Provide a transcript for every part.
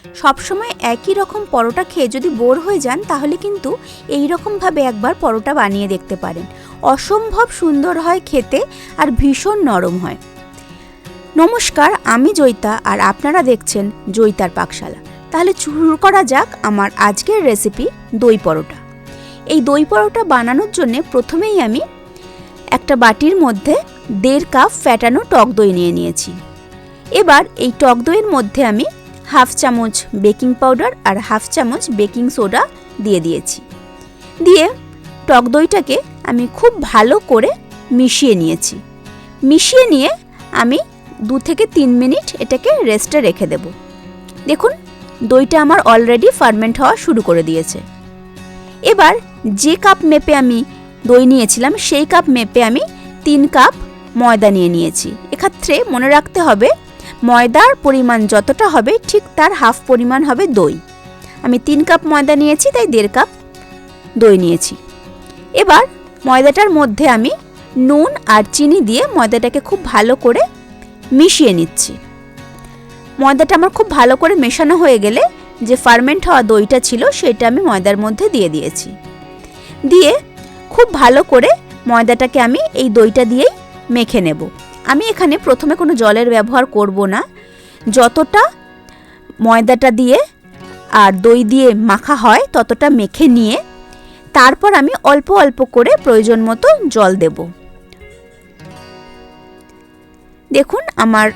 সবসময় একই রকম পরোটা খেয়ে যদি বোর হয়ে যান তাহলে কিন্তু এই রকমভাবে একবার পরোটা বানিয়ে দেখতে পারেন। অসম্ভব সুন্দর হয় খেতে আর ভীষণ নরম হয়। নমস্কার, আমি জয়িতা আর আপনারা দেখছেন জয়িতার পাকশালা। তাহলে শুরু করা যাক আমার আজকের রেসিপি দই পরোটা। এই দই পরোটা বানানোর জন্য প্রথমেই আমি একটা বাটির মধ্যে 1.5 কাপ ফ্যাটানো টক দই নিয়ে নিয়েছি। এবার এই টক দইয়ের মধ্যে আমি 1/2 চামচ বেকিং পাউডার আর 1/2 চামচ বেকিং সোডা দিয়ে দিয়েছি। দিয়ে টক দইটাকে আমি খুব ভালো করে মিশিয়ে নিয়েছি। মিশিয়ে নিয়ে আমি 2 থেকে 3 মিনিট এটাকে রেস্টে রেখে দেব। দেখুন দইটা আমার অলরেডি ফার্মেন্ট হওয়া শুরু করে দিয়েছে। এবার যে কাপ মেপে আমি দই নিয়েছিলাম সেই কাপ মেপে আমি 3 কাপ ময়দা নিয়ে নিয়েছি। এক্ষেত্রে মনে রাখতে হবে ময়দার পরিমাণ যতটা হবে ঠিক তার হাফ পরিমাণ হবে দই। আমি 3 কাপ ময়দা নিয়েছি, তাই 1.5 কাপ দই নিয়েছি। এবার ময়দাটার মধ্যে আমি নুন আর চিনি দিয়ে ময়দাটাকে খুব ভালো করে মিশিয়ে নিচ্ছি। ময়দাটা আমার খুব ভালো করে মেশানো হয়ে গেলে যে ফার্মেন্ট হওয়া দইটা ছিল সেটা আমি ময়দার মধ্যে দিয়ে দিয়েছি। দিয়ে খুব ভালো করে ময়দাটাকে আমি এই দইটা দিয়েই মেখে নেব। আমি এখানে প্রথমে কোনো জলের ব্যবহার করব না। যতটা ময়দাটা দিয়ে আর দই দিয়ে মাখা হয় ততটা মেখে নিয়ে তারপর আমি অল্প অল্প করে প্রয়োজন মতো জল দেব। দেখুন আমার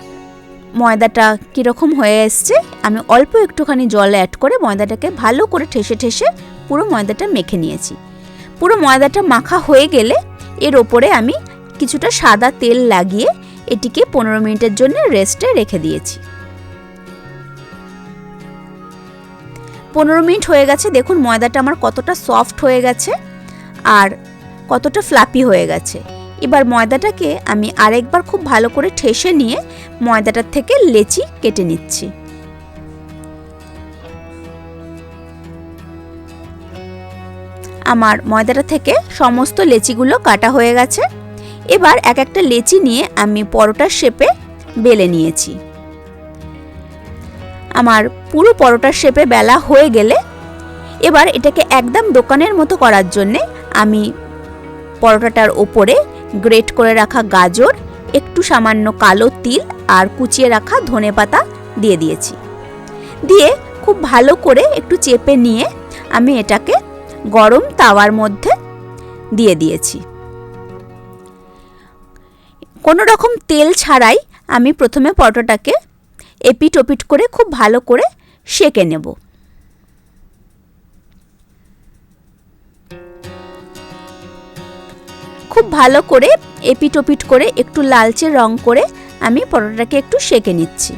ময়দাটা কীরকম হয়ে এসছে। আমি অল্প একটুখানি জল অ্যাড করে ময়দাটাকে ভালো করে ঠেসে ঠেসে পুরো ময়দাটা মেখে নিয়েছি। পুরো ময়দাটা মাখা হয়ে গেলে এর ওপরে আমি কিছুটা সাদা তেল লাগিয়ে এটিকে 15 মিনিটের জন্য রেস্টে রেখে দিয়েছি। 15 মিনিট হয়ে গেছে। দেখুন ময়দাটা আমার কতটা সফট হয়ে গেছে আর কতটা ফ্লাপি হয়ে গেছে। এবার ময়দাটাকে আমি আরেকবার খুব ভালো করে ঠেসে নিয়ে ময়দাটার থেকে লেচি কেটে নিচ্ছি। আমার ময়দাটা থেকে সমস্ত লেচিগুলো কাটা হয়ে গেছে। এবার এক একটা লেচি নিয়ে আমি পরোটার শেপে বেলে নিয়েছি। আমার পুরো পরোটার শেপে বেলা হয়ে গেলে এবার এটাকে একদম দোকানের মতো করার জন্যে আমি পরোটাটার ওপরে গ্রেট করে রাখা গাজর, একটু সামান্য কালো তিল আর কুচিয়ে রাখা ধনেপাতা দিয়ে দিয়েছি। দিয়ে খুব ভালো করে একটু চেপে নিয়ে আমি এটাকে গরম তাওয়ার মধ্যে দিয়ে দিয়েছি। কোনো রকম তেল ছাড়াই আমি প্রথমে পরোটাটাকে এপিট ওপিট করে খুব ভালো করে সেঁকে নেব। খুব ভালো করে এপিট ওপিট করে একটু লালচে রং করে আমি পরোটাটাকে একটু সেঁকে নিচ্ছি।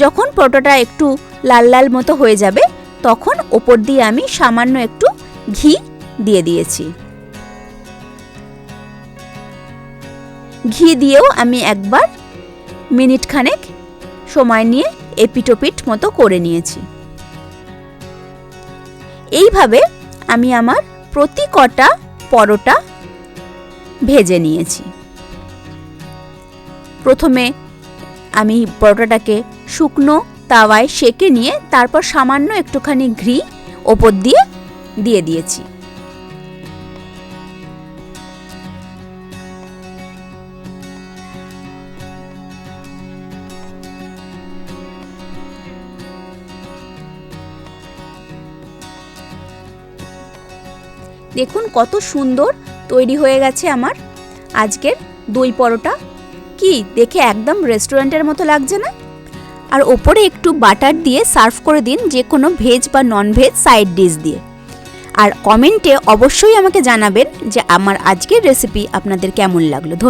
যখন পরোটাটা একটু লাল লাল মতো হয়ে যাবে তখন ওপর দিয়ে আমি সামান্য একটু ঘি দিয়ে দিয়েছি। ঘি দিয়েও আমি একবার মিনিট খানেক সময় নিয়ে এপিট ওপিট মতো করে নিয়েছি। এইভাবে আমি আমার প্রতি কটা পরোটা ভেজে নিয়েছি। প্রথমে আমি পরোটাটাকে শুকনো তাওয়ায় সেঁকে নিয়ে তারপর সামান্য একটুখানি ঘি ওপর দিয়ে দিয়েছি। দেখুন কত সুন্দর তৈরি হয়ে গেছে আমার আজকের দই পরোটা। কি দেখে একদম রেস্টুরেন্টের মতো লাগছে না? আর ওপরে একটু বাটার দিয়ে সার্ভ করে দিন যে কোনো ভেজ বা নন ভেজ সাইড ডিশ দিয়ে। আর কমেন্টে অবশ্যই আমাকে জানাবেন যে আমার আজকের রেসিপি আপনাদের কেমন লাগলো। ধন্যবাদ।